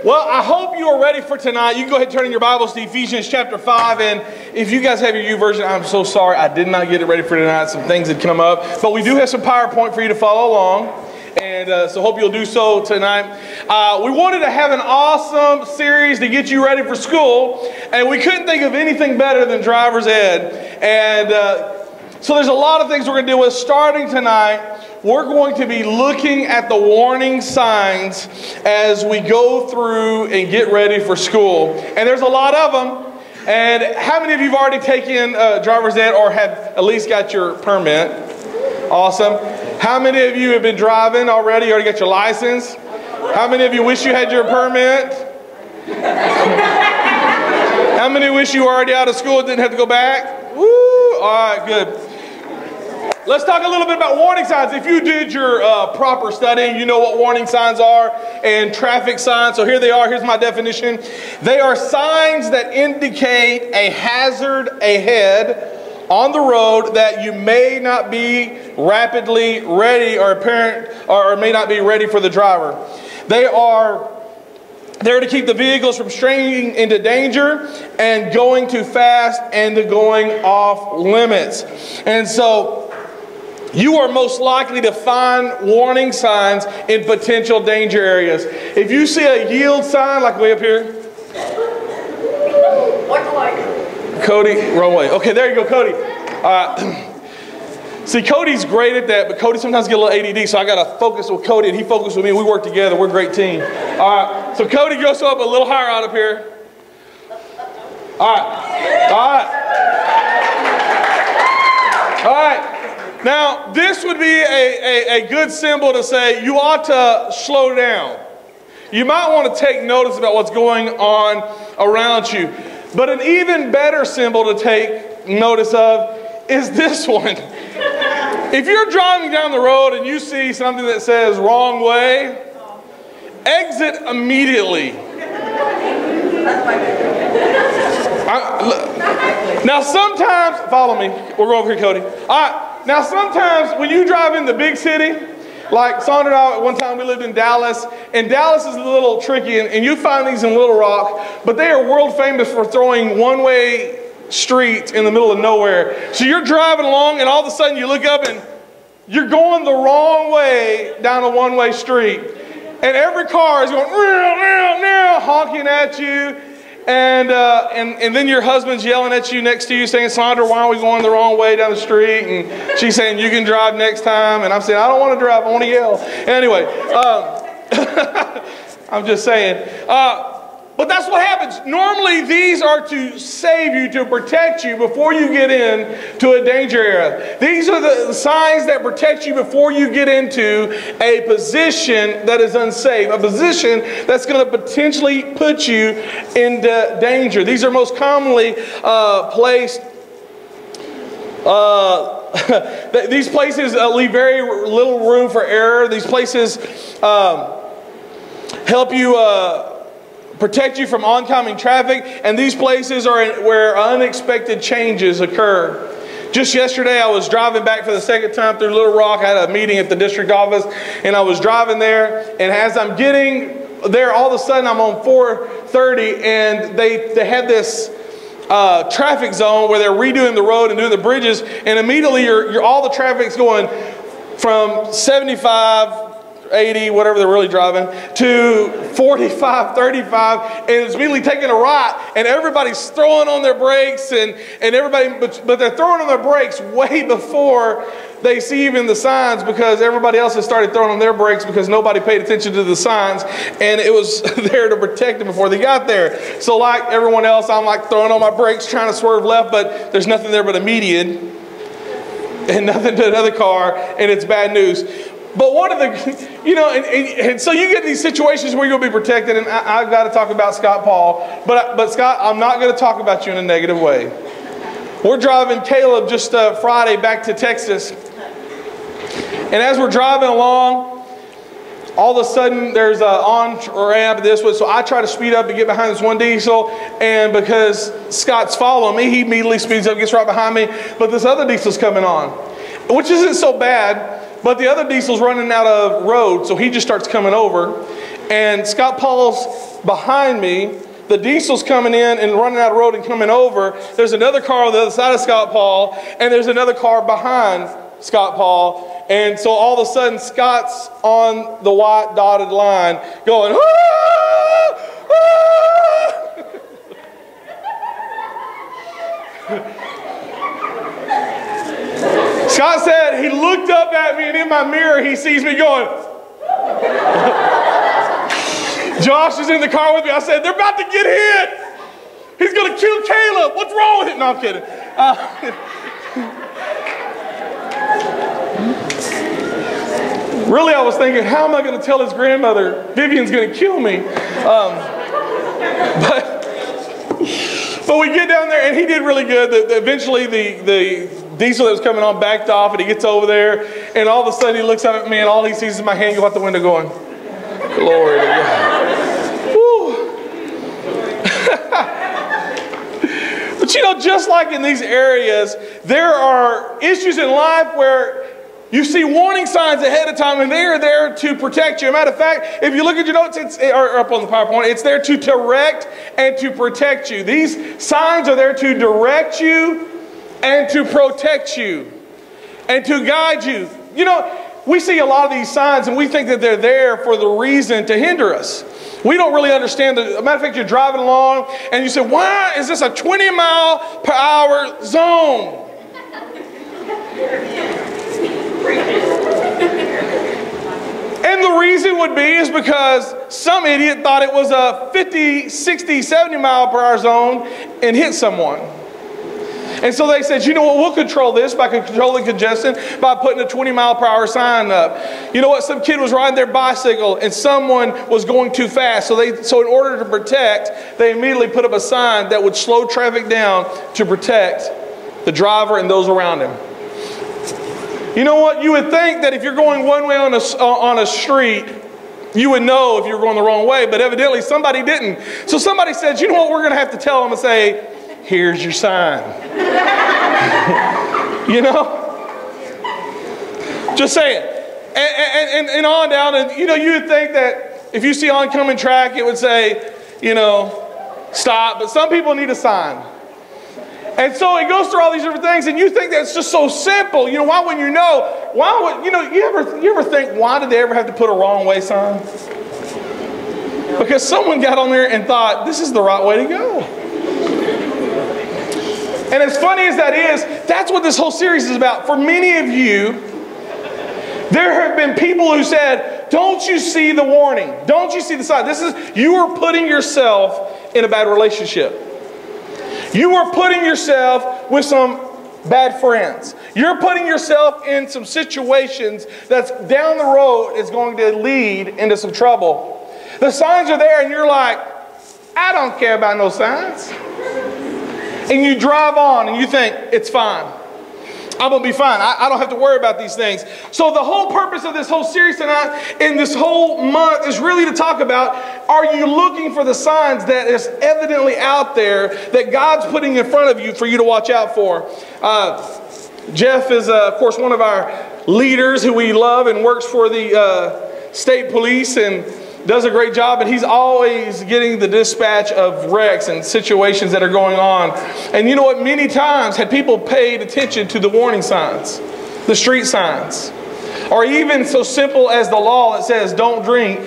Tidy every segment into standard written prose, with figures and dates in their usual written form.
Well, I hope you are ready for tonight. You can go ahead and turn in your Bibles to Ephesians chapter 5. And if you guys have your YouVersion, I'm so sorry. I did not get it ready for tonight. Some things had come up. But we do have some PowerPoint for you to follow along. And so hope you'll do so tonight. We wanted to have an awesome series to get you ready for school. And we couldn't think of anything better than driver's ed. And so there's a lot of things we're going to deal with. Starting tonight, we're going to be looking at the warning signs as we go through and get ready for school. And there's a lot of them. And how many of you have already taken driver's ed or have at least got your permit? Awesome. How many of you have been driving already? You already got your license? How many of you wish you had your permit? How many wish you were already out of school and didn't have to go back? Woo! All right, good. Let's talk a little bit about warning signs. If you did your proper studying, you know what warning signs are and traffic signs. So here they are. Here's my definition. They are signs that indicate a hazard ahead on the road that you may not be rapidly ready or may not be ready for the driver. They are there to keep the vehicles from straying into danger and going too fast and to going off limits. And so you are most likely to find warning signs in potential danger areas. If you see a yield sign, like way up here. Cody, wrong way. Okay, there you go, Cody. See, Cody's great at that, but Cody sometimes gets a little ADD, so I got to focus with Cody, and he focuses with me. We work together. We're a great team. All right, so Cody goes up a little higher out up here. All right. All right. All right. Now, this would be a good symbol to say you ought to slow down. You might want to take notice about what's going on around you. But an even better symbol to take notice of is this one. If you're driving down the road and you see something that says wrong way, exit immediately. Now sometimes, follow me, we're going over here, Cody. All right. Now sometimes when you drive in the big city, like Sandra and I, one time we lived in Dallas, and Dallas is a little tricky, and you find these in Little Rock, but they are world famous for throwing one-way streets in the middle of nowhere. So you're driving along, and all of a sudden you look up, and you're going the wrong way down a one-way street. And every car is going, honking at you. And then your husband's yelling at you next to you saying, Sandra, why are we going the wrong way down the street? And she's saying, you can drive next time. And I'm saying, I don't want to drive, I want to yell. Anyway, I'm just saying. But that's what happens. Normally, these are to save you, to protect you before you get into a danger area. These are the signs that protect you before you get into a position that is unsafe, a position that's going to potentially put you into danger. These are most commonly placed. These places leave very little room for error. These places help you protect you from oncoming traffic, and these places are where unexpected changes occur. Just yesterday, I was driving back for the second time through Little Rock. I had a meeting at the district office, and I was driving there, and as I'm getting there, all of a sudden I'm on 430, and they had this traffic zone where they're redoing the road and doing the bridges, and immediately all the traffic's going from 75, 80, whatever they're really driving, to 45, 35, and it's immediately taking a right, and everybody's throwing on their brakes, and everybody, but they're throwing on their brakes way before they see even the signs, because everybody else has started throwing on their brakes because nobody paid attention to the signs, and it was there to protect them before they got there. So like everyone else, I'm like throwing on my brakes, trying to swerve left, but there's nothing there but a median, and nothing to another car, and it's bad news. But one of the, and so you get these situations where you'll be protected, and I've got to talk about Scott Paul, but Scott, I'm not going to talk about you in a negative way. We're driving Caleb just Friday back to Texas, and as we're driving along, all of a sudden there's an on-ramp this way, so I try to speed up to get behind this one diesel, and because Scott's following me, he immediately speeds up, gets right behind me, but this other diesel's coming on, which isn't so bad. But the other diesel's running out of road, so he just starts coming over. and Scott Paul's behind me. The diesel's coming in and running out of road and coming over. There's another car on the other side of Scott Paul, and there's another car behind Scott Paul. And so all of a sudden, Scott's on the white dotted line going, ah! Ah! Scott said he looked up at me, and in my mirror, he sees me going. Josh is in the car with me. I said, they're about to get hit. He's going to kill Caleb. What's wrong with it? No, I'm kidding. Really, I was thinking, how am I going to tell his grandmother Vivian's going to kill me? But we get down there, and he did really good. Eventually, the diesel that was coming on backed off, and he gets over there, and all of a sudden, he looks up at me, and all he sees is my hand go out the window going, glory to God. But you know, just like in these areas, there are issues in life where you see warning signs ahead of time, and they are there to protect you. As a matter of fact, if you look at your notes, or up on the PowerPoint, it's there to direct and to protect you. These signs are there to direct you and to protect you and to guide you. You know, we see a lot of these signs, and we think that they're there for the reason to hinder us. We don't really understand. As a matter of fact, you're driving along, and you say, why is this a 20-mile-per-hour zone? And the reason would be is because some idiot thought it was a 50, 60, 70-mile-per-hour zone and hit someone. And so they said, you know what, we'll control this by controlling congestion by putting a 20-mile-per-hour sign up. You know what, some kid was riding their bicycle and someone was going too fast. So in order to protect, they immediately put up a sign that would slow traffic down to protect the driver and those around him. You know what, you would think that if you're going one way on a street, you would know if you're going the wrong way, but evidently somebody didn't. So somebody said, you know what, we're going to have to tell them and say, here's your sign. You know? Just saying. And on down, and you know, you would think that if you see oncoming traffic, it would say, you know, stop. But some people need a sign. And so it goes through all these different things, and you think that's just so simple. You know, why wouldn't you know? Why would, you know, you ever think, why did they ever have to put a wrong way sign? Because someone got on there and thought, this is the right way to go. And as funny as that is, that's what this whole series is about. For many of you, there have been people who said, don't you see the warning? Don't you see the sign? You are putting yourself in a bad relationship. You are putting yourself with some bad friends. You're putting yourself in some situations that's down the road is going to lead into some trouble. The signs are there and you're like, I don't care about no signs. And you drive on and you think, it's fine. I'm going to be fine. I don't have to worry about these things. So the whole purpose of this whole series tonight and this whole month is really to talk about, are you looking for the signs that is evidently out there that God's putting in front of you for you to watch out for? Jeff is, of course, one of our leaders who we love and works for the state police and does a great job, and he's always getting the dispatch of wrecks and situations that are going on. And you know what? Many times had people paid attention to the warning signs, the street signs, or even so simple as the law that says don't drink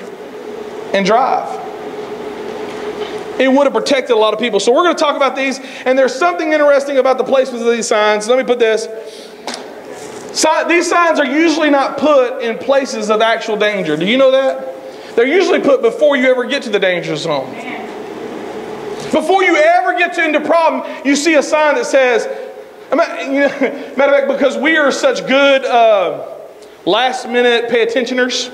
and drive. It would have protected a lot of people. So we're going to talk about these, and there's something interesting about the placements of these signs. Let me put this. These signs are usually not put in places of actual danger. Do you know that? They're usually put before you ever get to the danger zone. Before you ever get into problem, you see a sign that says, matter of fact, because we are such good last minute pay attentioners.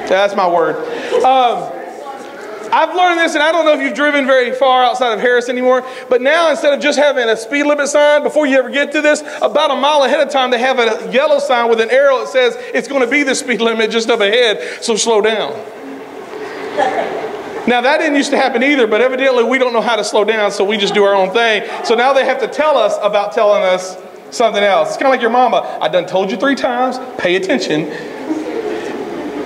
That's my word. I've learned this, and I don't know if you've driven very far outside of Harris anymore, but now instead of just having a speed limit sign before you ever get to this, about a mile ahead of time they have a yellow sign with an arrow that says it's going to be the speed limit just up ahead, so slow down. Now that didn't used to happen either, but evidently we don't know how to slow down, so we just do our own thing. So now they have to tell us about telling us something else. It's kind of like your mama. I done told you 3 times, pay attention.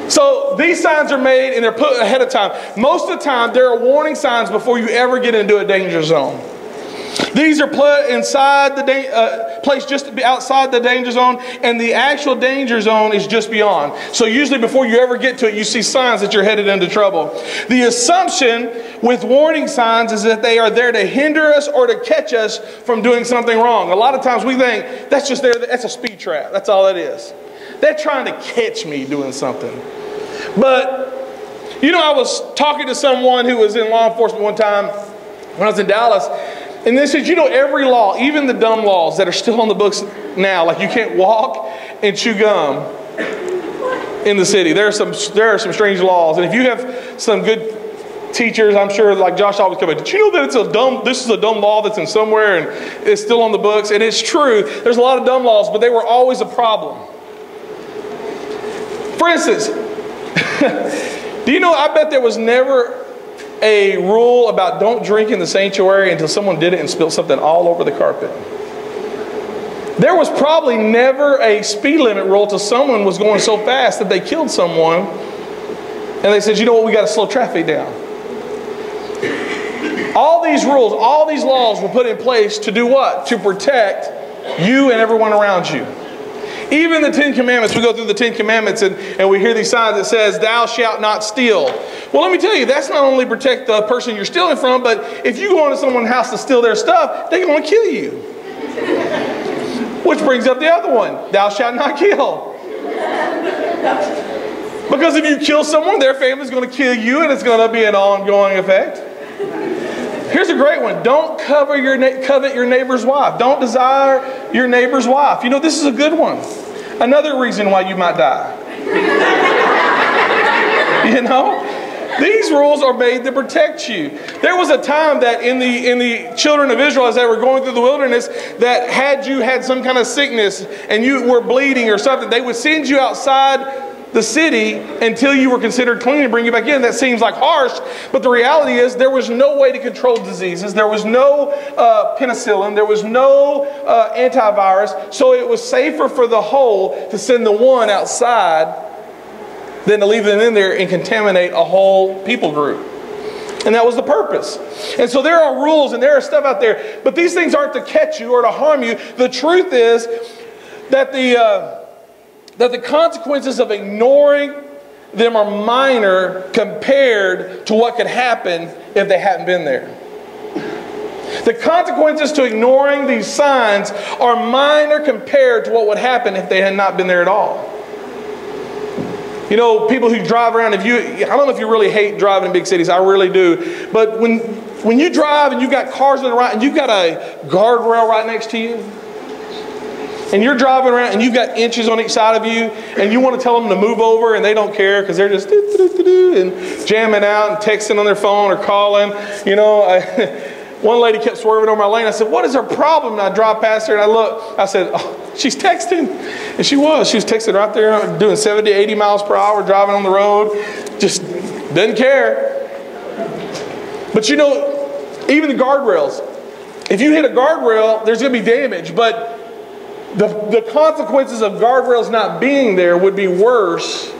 So these signs are made and they're put ahead of time. Most of the time, there are warning signs before you ever get into a danger zone. These are put inside the placed just outside the danger zone, and the actual danger zone is just beyond. So usually before you ever get to it, you see signs that you're headed into trouble. The assumption with warning signs is that they are there to hinder us or to catch us from doing something wrong. A lot of times we think that's just there, that's a speed trap. That's all it is. They're trying to catch me doing something. But, you know, I was talking to someone who was in law enforcement one time when I was in Dallas. And they said, you know, every law, even the dumb laws that are still on the books now, like you can't walk and chew gum in the city. There are some strange laws. And if you have some good teachers, I'm sure, like Josh always come back, did you know that this is a dumb law that's in somewhere and it's still on the books? And it's true. There's a lot of dumb laws, but they were always a problem. For instance, do you know, I bet there was never a rule about don't drink in the sanctuary until someone did it and spilled something all over the carpet. There was probably never a speed limit rule till someone was going so fast that they killed someone. And they said, you know what, we got to slow traffic down. All these rules, all these laws were put in place to do what? To protect you and everyone around you. Even the 10 Commandments, we go through the 10 Commandments and we hear these signs that says, thou shalt not steal. Well, let me tell you, that's not only protect the person you're stealing from, but if you go into someone's house to steal their stuff, they're going to kill you. Which brings up the other one, thou shalt not kill. Because if you kill someone, their family's going to kill you and it's going to be an ongoing effect. Here's a great one. Don't covet your neighbor's wife. Don't desire your neighbor's wife. You know, this is a good one. Another reason why you might die. You know? These rules are made to protect you. There was a time that in the children of Israel, as they were going through the wilderness, that had you had some kind of sickness and you were bleeding or something, they would send you outside the city until you were considered clean and bring you back in. That seems like harsh, but the reality is there was no way to control diseases. There was no penicillin. There was no antivirus. So it was safer for the whole to send the one outside than to leave them in there and contaminate a whole people group. And that was the purpose. And so there are rules and there are stuff out there, but these things aren't to catch you or to harm you. The truth is that the consequences of ignoring them are minor compared to what could happen if they hadn't been there. The consequences to ignoring these signs are minor compared to what would happen if they had not been there at all. You know, people who drive around, I don't know if you really hate driving in big cities, I really do. But when you drive and you've got cars on the right and you've got a guardrail right next to you, and you're driving around and you've got inches on each side of you and you want to tell them to move over and they don't care because they're just and jamming out and texting on their phone or calling. You know, one lady kept swerving over my lane. I said, what is her problem? And I drive past her and I look. I said, oh, she's texting. And she was texting right there doing 70, 80 miles per hour driving on the road. Just doesn't care. But you know, even the guardrails. If you hit a guardrail, there's going to be damage. But the consequences of guardrails not being there would be worse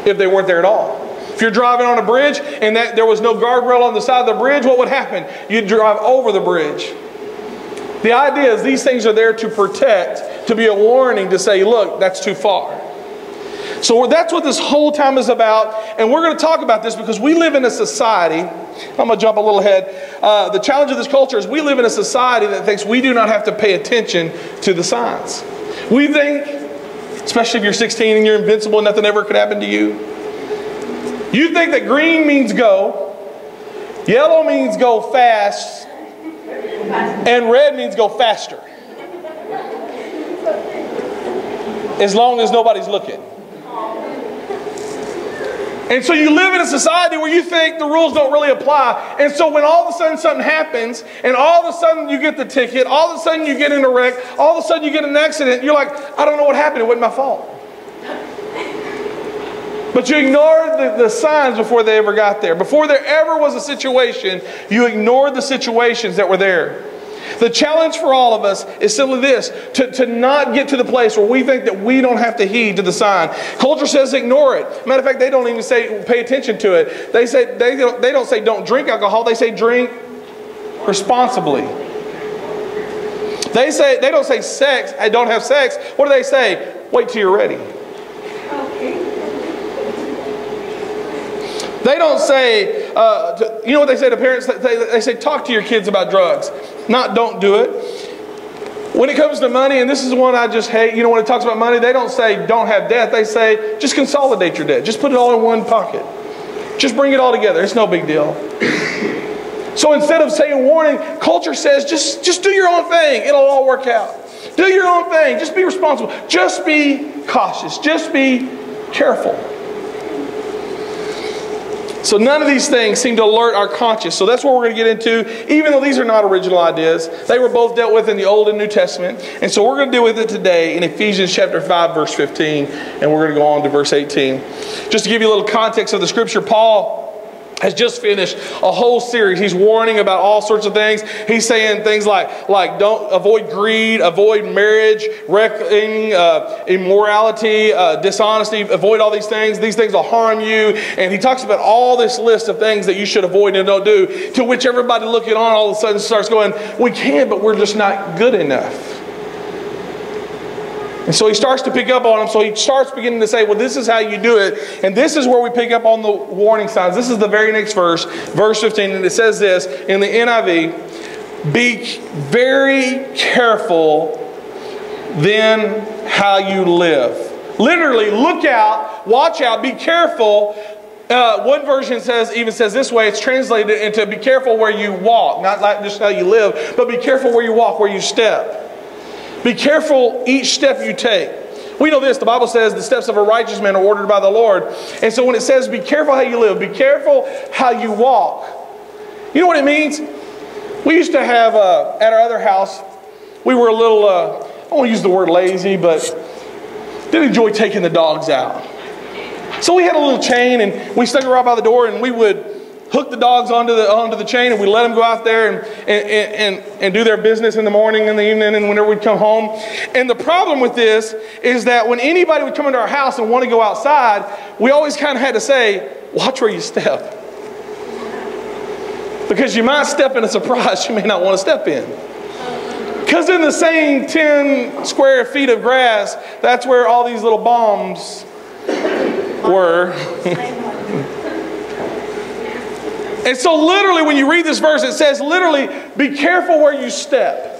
if they weren't there at all. If you're driving on a bridge and there was no guardrail on the side of the bridge, what would happen? You'd drive over the bridge. The idea is these things are there to protect, to be a warning, to say, look, that's too far. So that's what this whole time is about. And we're going to talk about this because we live in a society. I'm going to jump a little ahead. The challenge of this culture is we live in a society that thinks we do not have to pay attention to the signs. We think, especially if you're 16 and you're invincible and nothing ever could happen to you. You think that green means go, yellow means go fast, and red means go faster. As long as nobody's looking. And so you live in a society where you think the rules don't really apply. And so when all of a sudden something happens, and all of a sudden you get the ticket, all of a sudden you get in a wreck, all of a sudden you get in an accident, you're like, I don't know what happened, it wasn't my fault. But you ignored the signs before they ever got there. Before there ever was a situation, you ignored the situations that were there. The challenge for all of us is simply this, to not get to the place where we think that we don't have to heed to the sign. Culture says ignore it. Matter of fact, they don't even say pay attention to it. They don't say don't drink alcohol. They say drink responsibly. They don't say sex, I don't have sex. What do they say? Wait till you're ready. They don't say, you know what they say to parents? They say talk to your kids about drugs. Not don't do it. When it comes to money, and this is one I just hate, you know, when it talks about money, they don't say don't have debt. They say just consolidate your debt. Just put it all in one pocket. Just bring it all together. It's no big deal. So instead of saying warning, culture says just do your own thing. It'll all work out. Do your own thing. Just be responsible. Just be cautious. Just be careful. So none of these things seem to alert our conscience. So that's what we're going to get into. Even though these are not original ideas, they were both dealt with in the Old and New Testament. And so we're going to deal with it today in Ephesians chapter 5, verse 15. And we're going to go on to verse 18. Just to give you a little context of the scripture, Paul has just finished a whole series. He's warning about all sorts of things. He's saying things like don't avoid greed, avoid marriage, wrecking, immorality, dishonesty, avoid all these things. These things will harm you. And he talks about all this list of things that you should avoid and don't do, to which everybody looking on all of a sudden starts going, we can, but we're just not good enough. And so he starts to pick up on them. So he starts beginning to say, well, this is how you do it. And this is where we pick up on the warning signs. This is the very next verse, verse 15. And it says this in the NIV, be very careful then how you live. Literally, look out, watch out, be careful. One version even says this way, it's translated into be careful where you walk. Not like just how you live, but be careful where you walk, where you step. Be careful each step you take. We know this. The Bible says the steps of a righteous man are ordered by the Lord. And so when it says be careful how you live, be careful how you walk. You know what it means? We used to have, at our other house, we were a little, I don't want to use the word lazy, but did enjoy taking the dogs out. So we had a little chain and we stuck it right by the door, and we would hook the dogs onto the chain, and we let them go out there and do their business in the morning and the evening and whenever we'd come home. And the problem with this is that when anybody would come into our house and want to go outside, we always kind of had to say, watch where you step. Because you might step in a surprise you may not want to step in. Because in the same 10 square feet of grass, that's where all these little bombs were. And so literally when you read this verse, it says literally, be careful where you step.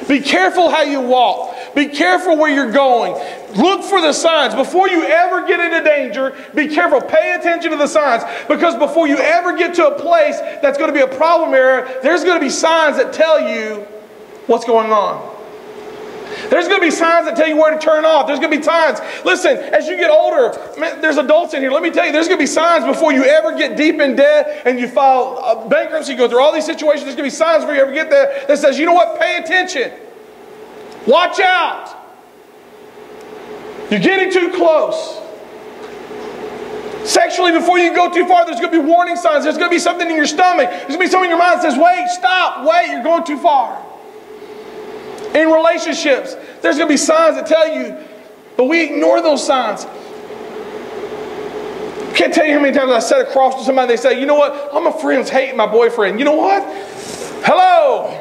Be careful how you walk. Be careful where you're going. Look for the signs. Before you ever get into danger, be careful. Pay attention to the signs. Because before you ever get to a place that's going to be a problem area, there's going to be signs that tell you what's going on. There's going to be signs that tell you where to turn off. There's going to be signs. Listen, as you get older, man, there's adults in here. Let me tell you, there's going to be signs before you ever get deep in debt and you file bankruptcy, you go through all these situations. There's going to be signs before you ever get there that says, you know what, pay attention. Watch out. You're getting too close. Sexually, before you go too far, there's going to be warning signs. There's going to be something in your stomach. There's going to be something in your mind that says, wait, stop, wait, you're going too far. In relationships, there's going to be signs that tell you, but we ignore those signs. I can't tell you how many times I sat across to somebody, they say, you know what, all my friends hate my boyfriend. You know what? Hello.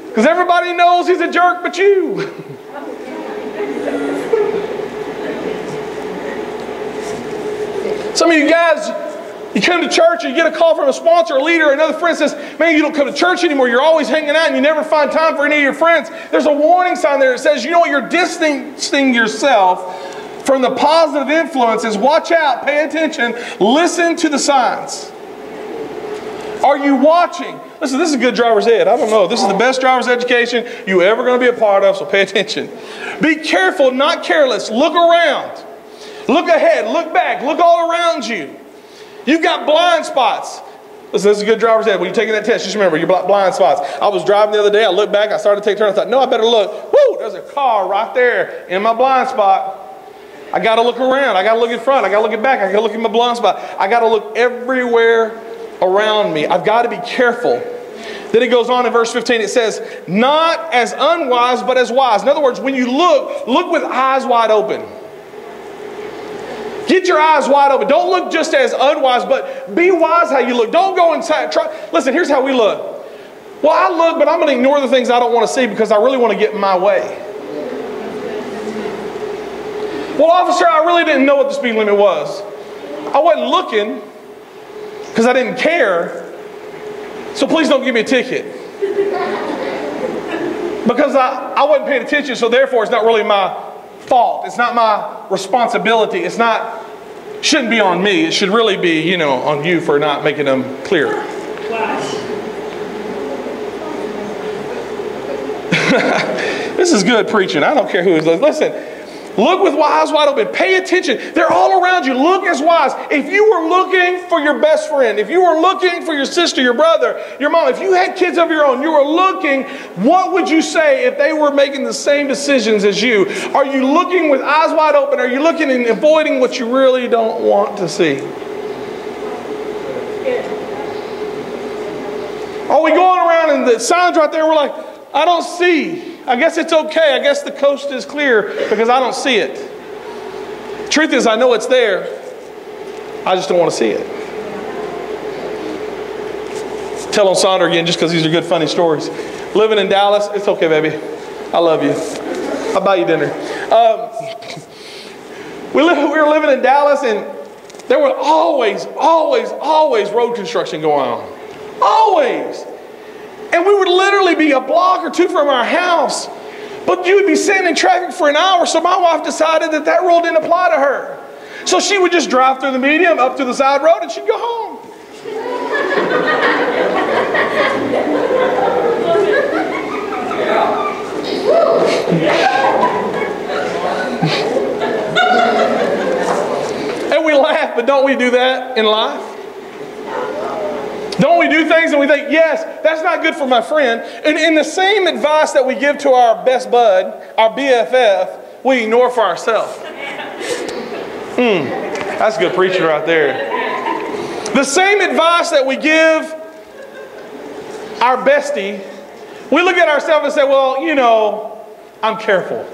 Because everybody knows he's a jerk but you. Some of you guys, you come to church and you get a call from a sponsor, a leader, another friend says, man, you don't come to church anymore. You're always hanging out and you never find time for any of your friends. There's a warning sign there that says, you know what, you're distancing yourself from the positive influences. Watch out, pay attention, listen to the signs. Are you watching? Listen, this is good driver's ed. I don't know. This is the best driver's education you ever going to be a part of, so pay attention. Be careful, not careless. Look around. Look ahead. Look back. Look all around you. You've got blind spots. Listen, this is a good driver's ed. When you're taking that test, just remember your blind spots. I was driving the other day. I looked back. I started to take a turn. I thought, no, I better look. Woo, there's a car right there in my blind spot. I got to look around. I got to look in front. I got to look at back. I got to look in my blind spot. I got to look everywhere around me. I've got to be careful. Then it goes on in verse 15. It says, not as unwise, but as wise. In other words, when you look with eyes wide open. Get your eyes wide open. Don't look just as unwise, but be wise how you look. Don't go inside. Listen, here's how we look. Well, I look, but I'm going to ignore the things I don't want to see because I really want to get in my way. Well, officer, I really didn't know what the speed limit was. I wasn't looking because I didn't care. So please don't give me a ticket. Because I wasn't paying attention, so therefore it's not really my fault. It's not my responsibility. Shouldn't be on me. It should really be, on you for not making them clear. This is good preaching. I don't care who is listening. Listen. Look with eyes wide open. Pay attention. They're all around you. Look as wise. If you were looking for your best friend, if you were looking for your sister, your brother, your mom, if you had kids of your own, you were looking, what would you say if they were making the same decisions as you? Are you looking with eyes wide open? Are you looking and avoiding what you really don't want to see? Are we going around and the signs right there, we're like, I don't see. I guess it's okay. I guess the coast is clear because I don't see it. Truth is, I know it's there. I just don't want to see it. Tell on Sandra again just because these are good, funny stories. Living in Dallas, it's okay, baby. I love you. I'll buy you dinner. We were living in Dallas, and there were always road construction going on. Always. And we would literally be a block or two from our house. But you would be sitting in traffic for an hour. So my wife decided that rule didn't apply to her. So she would just drive through the medium, up to the side road, and she'd go home. And we laugh, but don't we do that in life? Don't we do things and we think, yes, that's not good for my friend. And in the same advice that we give to our best bud, our BFF, we ignore for ourselves. That's a good preacher right there. The same advice that we give our bestie, we look at ourselves and say, well, I'm careful.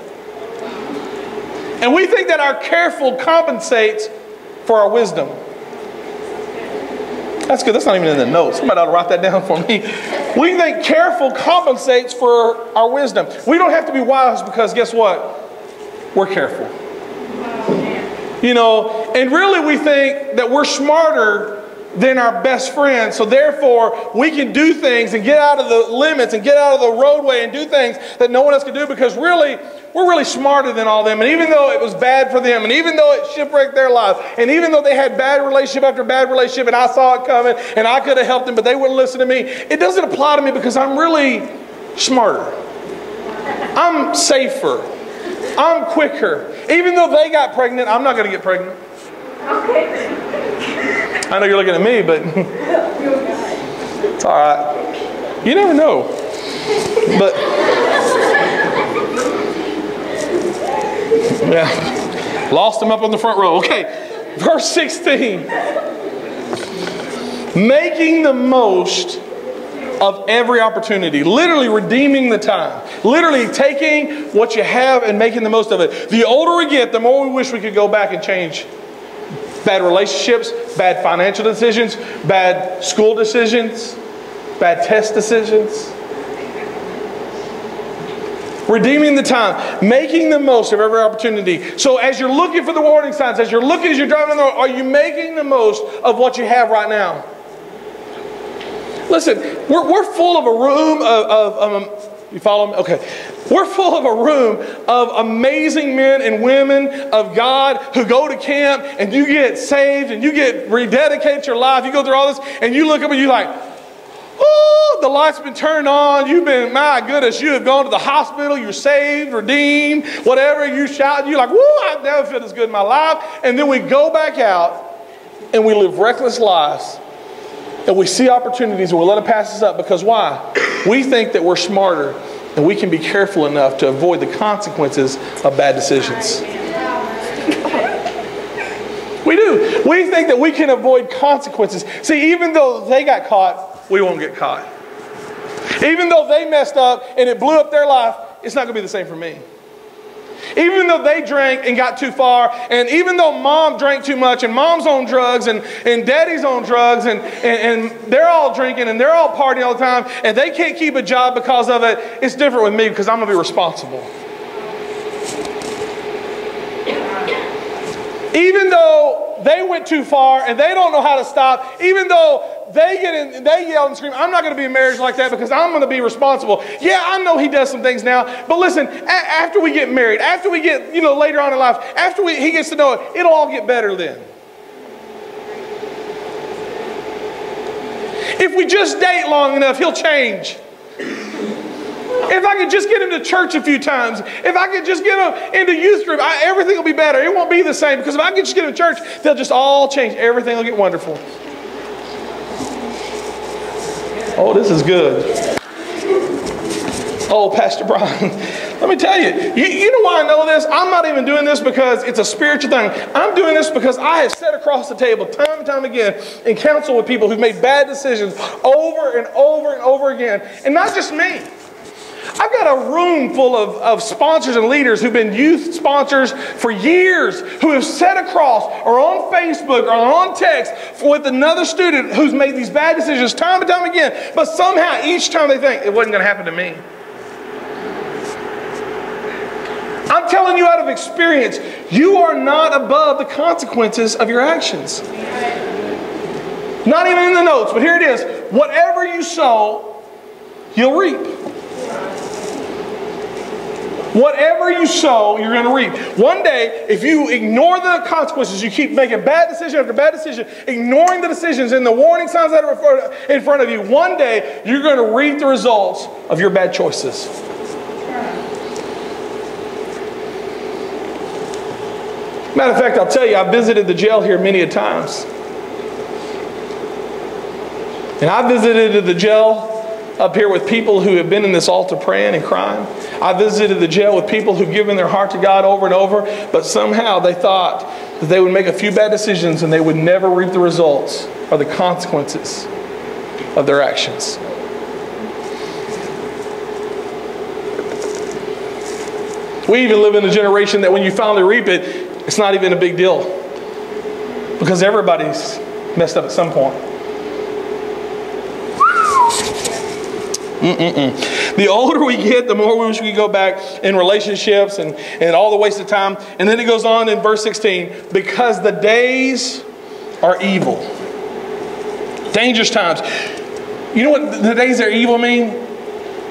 And we think that our careful compensates for our wisdom. That's good. That's not even in the notes. Somebody ought to write that down for me. We think careful compensates for our wisdom. We don't have to be wise because guess what? We're careful. And really we think that we're smarter than our best friend. So therefore we can do things and get out of the limits and get out of the roadway and do things that no one else can do because really we're really smarter than all them. And even though it was bad for them, and even though it shipwrecked their lives, and even though they had bad relationship after bad relationship, and I saw it coming, and I could have helped them, but they wouldn't listen to me, it doesn't apply to me because I'm really smarter. I'm safer. I'm quicker. Even though they got pregnant, I'm not going to get pregnant. I know you're looking at me, but it's all right. You never know. But yeah, lost him up on the front row. Okay, verse 16. Making the most of every opportunity. Literally redeeming the time. Literally taking what you have and making the most of it. The older we get, the more we wish we could go back and change bad relationships, bad financial decisions, bad school decisions, bad test decisions. Redeeming the time, making the most of every opportunity. So as you're looking for the warning signs, as you're driving on the road, are you making the most of what you have right now? Listen, we're full of a room of you follow me? Okay. We're full of a room of amazing men and women of God who go to camp and you get saved and you get rededicate your life. You go through all this and you look up and you're like, oh, the light's been turned on. You've been, my goodness, you have gone to the hospital. You're saved, redeemed, whatever. You shout. You're like, woo, I've never felt as good in my life. And then we go back out and we live reckless lives. And we see opportunities and we let them pass us up because why? We think that we're smarter and we can be careful enough to avoid the consequences of bad decisions. We do. We think that we can avoid consequences. See, even though they got caught, we won't get caught. Even though they messed up and it blew up their life, it's not going to be the same for me. Even though they drank and got too far, and even though mom drank too much, and mom's on drugs, and daddy's on drugs, and they're all drinking, and they're all partying all the time, and they can't keep a job because of it, it's different with me because I'm going to be responsible. Even though they went too far and they don't know how to stop, even though they yell and scream, I'm not going to be in marriage like that because I'm going to be responsible. Yeah, I know he does some things now, but listen, after we get married, after we get, later on in life, after he gets to know it, it'll all get better then. If we just date long enough, he'll change. If I could just get him to church a few times, if I could just get him into youth group, everything will be better. It won't be the same because if I could just get him to church, they'll just all change. Everything will get wonderful. Oh, this is good. Oh, Pastor Brian, let me tell you, you know why I know this? I'm not even doing this because it's a spiritual thing. I'm doing this because I have sat across the table time and time again and counseled with people who've made bad decisions over and over and over again. And not just me. I've got a room full of sponsors and leaders who've been youth sponsors for years, who have sat across or on Facebook or on text with another student who's made these bad decisions time and time again, but somehow each time they think, it wasn't going to happen to me. I'm telling you out of experience, you are not above the consequences of your actions. Not even in the notes, but here it is. Whatever you sow, you'll reap. Whatever you sow, you're going to reap. One day, if you ignore the consequences, you keep making bad decision after bad decision, ignoring the decisions and the warning signs that are in front of you, one day, you're going to reap the results of your bad choices. Matter of fact, I'll tell you, I visited the jail here many a times. And I visited the jail up here with people who have been in this altar praying and crying. I visited the jail with people who've given their heart to God over and over, but somehow they thought that they would make a few bad decisions and they would never reap the results or the consequences of their actions. We even live in a generation that when you finally reap it, it's not even a big deal because everybody's messed up at some point. The older we get, the more we wish we could go back in relationships and all the waste of time. And then it goes on in verse 16, because the days are evil. Dangerous times. You know what the days are evil mean?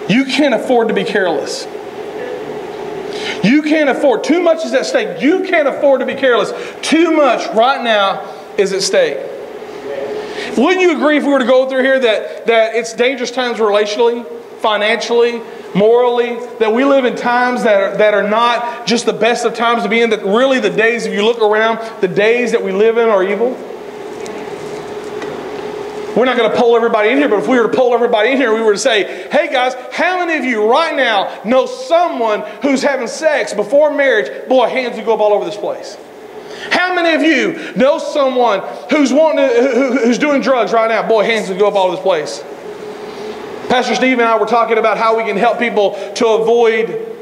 You can't afford to be careless. You can't afford. Too much is at stake. You can't afford to be careless. Too much right now is at stake. Wouldn't you agree if we were to go through here that it's dangerous times relationally, financially, morally, that we live in times that are not just the best of times to be in, that really the days, if you look around, the days that we live in are evil? We're not going to poll everybody in here, but if we were to poll everybody in here, we were to say, hey guys, how many of you right now know someone who's having sex before marriage? Boy, hands would go up all over this place. How many of you know someone who's who's doing drugs right now? Boy, hands would go up all over this place. Pastor Steve and I were talking about how we can help people to avoid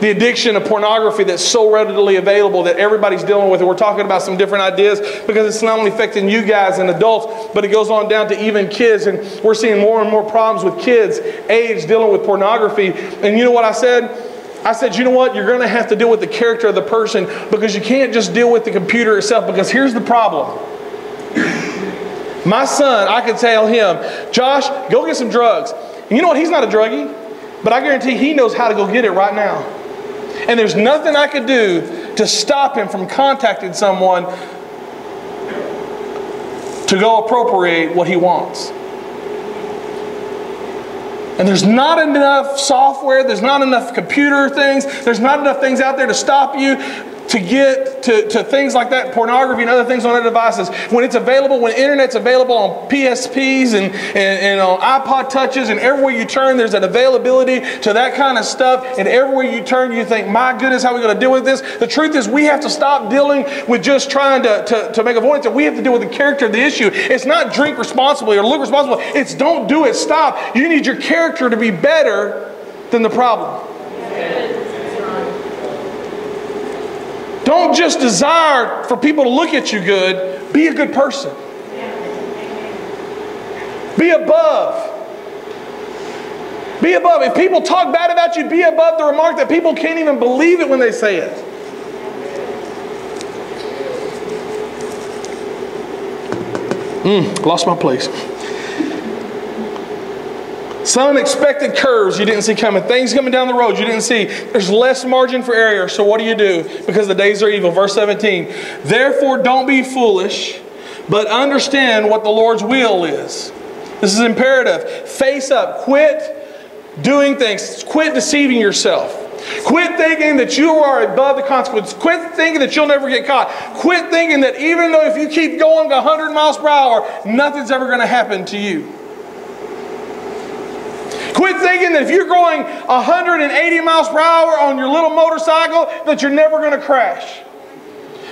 the addiction of pornography that's so readily available that everybody's dealing with it. We're talking about some different ideas because it's not only affecting you guys and adults, but it goes on down to even kids. And we're seeing more and more problems with kids, age, dealing with pornography. And you know what I said? I said, you know what? You're going to have to deal with the character of the person because you can't just deal with the computer itself, because here's the problem. My son, I could tell him, Josh, go get some drugs. And you know what? He's not a druggie, but I guarantee he knows how to go get it right now. And there's nothing I could do to stop him from contacting someone to go appropriate what he wants. And there's not enough software, there's not enough computer things, there's not enough things out there to stop you to get to things like that, pornography and other things on their devices, when it's available, when internet's available on PSPs and on iPod touches, and everywhere you turn, there's an availability to that kind of stuff, and everywhere you turn, you think, my goodness, how are we going to deal with this? The truth is, we have to stop dealing with just trying to make avoidance. We have to deal with the character of the issue. It's not drink responsibly or look responsible. It's don't do it, stop. You need your character to be better than the problem. Don't just desire for people to look at you good. Be a good person. Be above. Be above. If people talk bad about you, be above the remark that people can't even believe it when they say it. Lost my place. Some unexpected curves you didn't see coming. Things coming down the road you didn't see. There's less margin for error. So what do? Because the days are evil. Verse 17. Therefore don't be foolish, but understand what the Lord's will is. This is imperative. Face up. Quit doing things. Quit deceiving yourself. Quit thinking that you are above the consequences. Quit thinking that you'll never get caught. Quit thinking that even though if you keep going 100 miles per hour, nothing's ever going to happen to you. Quit thinking that if you're going 180 miles per hour on your little motorcycle, that you're never going to crash.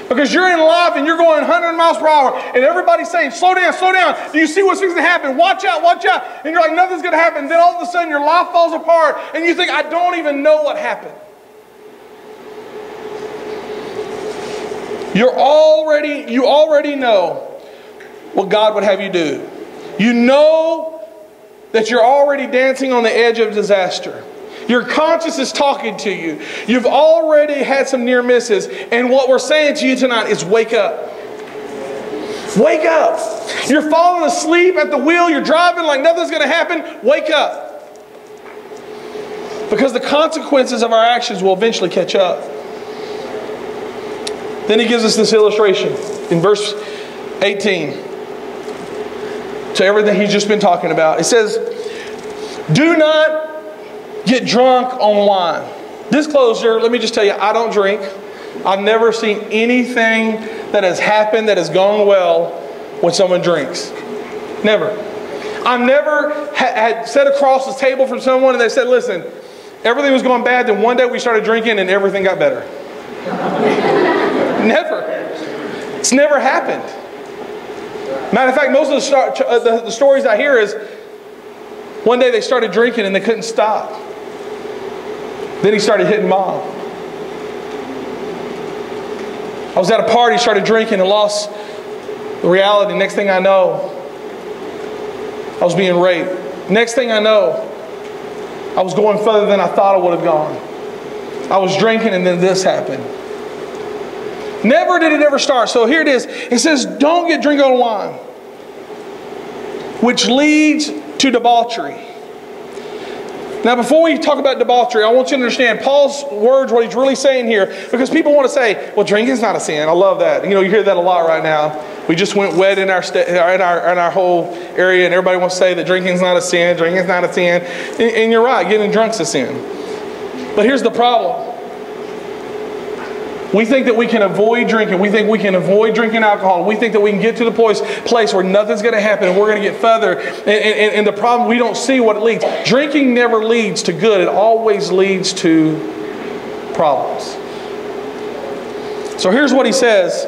Because you're in life and you're going 100 miles per hour and everybody's saying, slow down, slow down. Do you see what's going to happen? Watch out, watch out. And you're like, nothing's going to happen. Then all of a sudden your life falls apart and you think, I don't even know what happened. You already know what God would have you do. You know that you're already dancing on the edge of disaster. Your conscience is talking to you. You've already had some near misses. And what we're saying to you tonight is wake up. Wake up. You're falling asleep at the wheel. You're driving like nothing's going to happen. Wake up. Because the consequences of our actions will eventually catch up. Then he gives us this illustration in verse 18 to everything he's just been talking about. It says, do not get drunk on wine. Disclosure, let me just tell you, I don't drink. I've never seen anything that has happened that has gone well when someone drinks. Never. I've never had sat across the table from someone and they said, listen, everything was going bad, then one day we started drinking and everything got better. Never. It's never happened. Matter of fact, most of the stories I hear is one day they started drinking and they couldn't stop. Then he started hitting mom. I was at a party, started drinking and lost the reality. Next thing I know, I was being raped. Next thing I know, I was going further than I thought I would have gone. I was drinking and then this happened. Never did it ever start. So here it is. It says, don't get drunk on wine, which leads to debauchery. Now, before we talk about debauchery, I want you to understand Paul's words, what he's really saying here, because people want to say, well, drinking is not a sin. I love that. You know, you hear that a lot right now. We just went wet in our whole area, and everybody wants to say that drinking is not a sin, drinking is not a sin. And you're right, getting drunk's a sin. But here's the problem. We think that we can avoid drinking. We think we can avoid drinking alcohol. We think that we can get to the place where nothing's going to happen and we're going to get further. And the problem, we don't see what it leads. Drinking never leads to good. It always leads to problems. So here's what he says.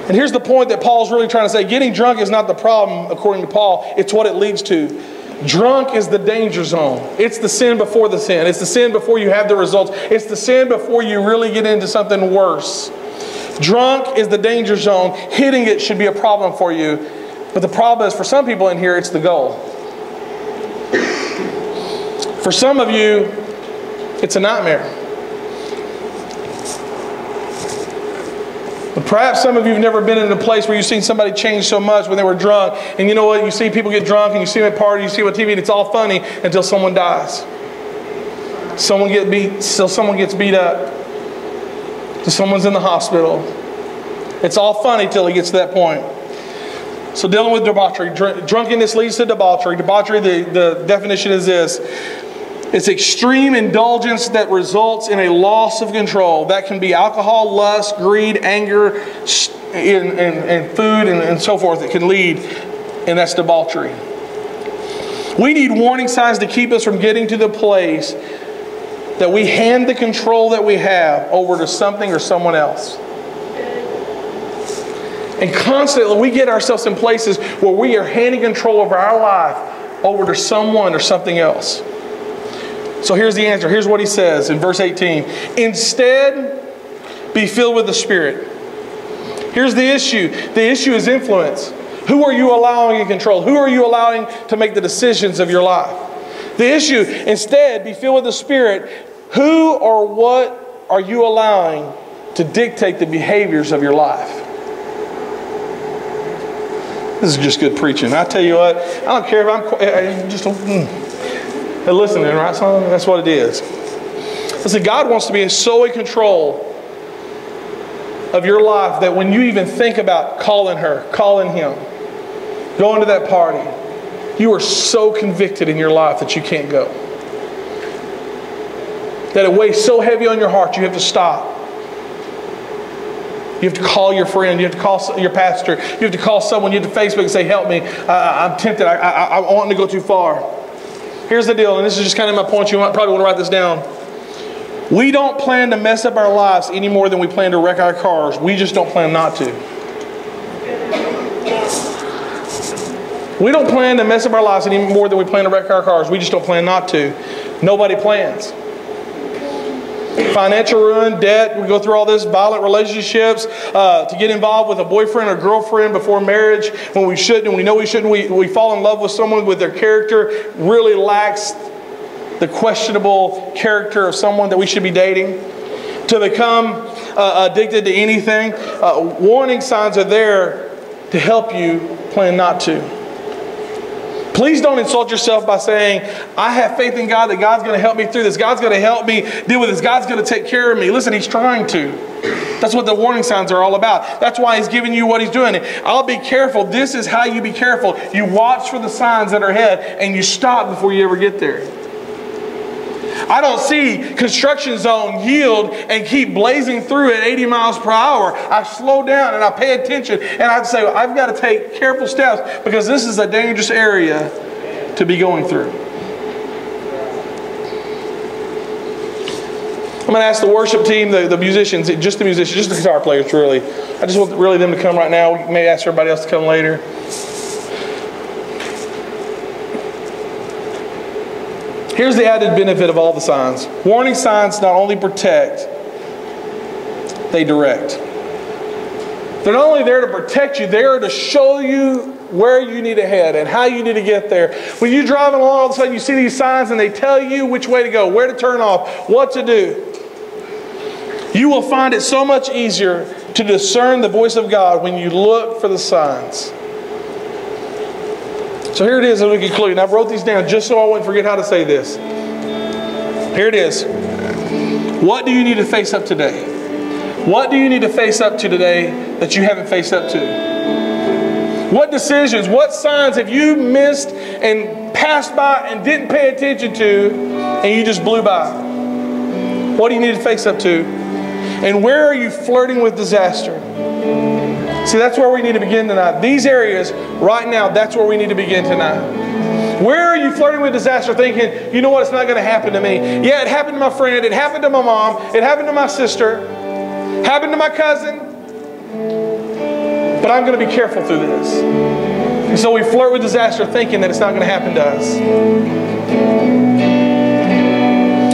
And here's the point that Paul's really trying to say. Getting drunk is not the problem, according to Paul. It's what it leads to. Drunk is the danger zone. It's the sin before the sin. It's the sin before you have the results. It's the sin before you really get into something worse. Drunk is the danger zone. Hitting it should be a problem for you. But the problem is, for some people in here, it's the goal. For some of you, it's a nightmare. But perhaps some of you have never been in a place where you've seen somebody change so much when they were drunk. And you know what? You see people get drunk and you see them at parties, you see them on TV, and it's all funny until someone dies. Someone gets beat up. Till someone's in the hospital. It's all funny till it gets to that point. So dealing with debauchery. Drunkenness leads to debauchery. Debauchery, the definition is this. It's extreme indulgence that results in a loss of control. That can be alcohol, lust, greed, anger, and food, and so forth. It can lead, and that's debauchery. We need warning signs to keep us from getting to the place that we hand the control that we have over to something or someone else. And constantly we get ourselves in places where we are handing control over our life over to someone or something else. So here's the answer. Here's what he says in verse 18. Instead, be filled with the Spirit. Here's the issue. The issue is influence. Who are you allowing in control? Who are you allowing to make the decisions of your life? The issue, instead, be filled with the Spirit. Who or what are you allowing to dictate the behaviors of your life? This is just good preaching. I tell you what, I don't care if I'm just listening, right, son? That's what it is. Listen, God wants to be so in control of your life that when you even think about calling her, calling him, going to that party, you are so convicted in your life that you can't go. That it weighs so heavy on your heart, you have to stop. You have to call your friend. You have to call your pastor. You have to call someone. You have to Facebook and say, help me. I'm tempted. I want to go too far. Here's the deal, and this is just kind of my point. You probably want to write this down. We don't plan to mess up our lives any more than we plan to wreck our cars. We just don't plan not to. We don't plan to mess up our lives any more than we plan to wreck our cars. We just don't plan not to. Nobody plans. Financial ruin, debt, we go through all this, violent relationships, to get involved with a boyfriend or girlfriend before marriage when we shouldn't, and we know we shouldn't. We fall in love with someone with their character really lacks the questionable character of someone that we should be dating. To become addicted to anything. Warning signs are there to help you plan not to. Please don't insult yourself by saying, I have faith in God that God's going to help me through this. God's going to help me deal with this. God's going to take care of me. Listen, He's trying to. That's what the warning signs are all about. That's why He's giving you what He's doing. I'll be careful. This is how you be careful. You watch for the signs that are ahead and you stop before you ever get there. I don't see construction zone yield and keep blazing through at 80 miles per hour. I slow down and I pay attention and I say, I've got to take careful steps because this is a dangerous area to be going through. I'm going to ask the worship team, the musicians, just the guitar players really. I just want really them to come right now. We may ask everybody else to come later. Here's the added benefit of all the signs. Warning signs not only protect, they direct. They're not only there to protect you, they are to show you where you need to head and how you need to get there. When you're driving along, all of a sudden you see these signs and they tell you which way to go, where to turn off, what to do. You will find it so much easier to discern the voice of God when you look for the signs. So here it is as we conclude. And I wrote these down just so I wouldn't forget how to say this. Here it is. What do you need to face up today? What do you need to face up to today that you haven't faced up to? What decisions, what signs have you missed and passed by and didn't pay attention to and you just blew by? What do you need to face up to? And where are you flirting with disaster? See, that's where we need to begin tonight. These areas, right now, that's where we need to begin tonight. Where are you flirting with disaster thinking, you know what, it's not going to happen to me. Yeah, it happened to my friend. It happened to my mom. It happened to my sister. It happened to my cousin. But I'm going to be careful through this. And so we flirt with disaster thinking that it's not going to happen to us.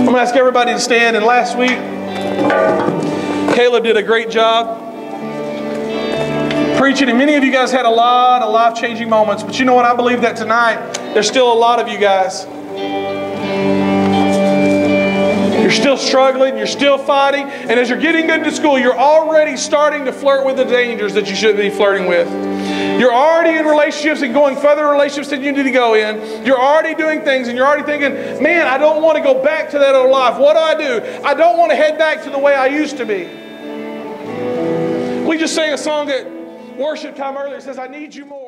I'm going to ask everybody to stand. And last week, Caleb did a great job preaching, and many of you guys had a lot of life-changing moments. But you know what? I believe that tonight, there's still a lot of you guys. You're still struggling. You're still fighting. And as you're getting into school, you're already starting to flirt with the dangers that you shouldn't be flirting with. You're already in relationships and going further relationships than you need to go in. You're already doing things and you're already thinking, man, I don't want to go back to that old life. What do? I don't want to head back to the way I used to be. We just sang a song at worship time earlier. It says, I need you more.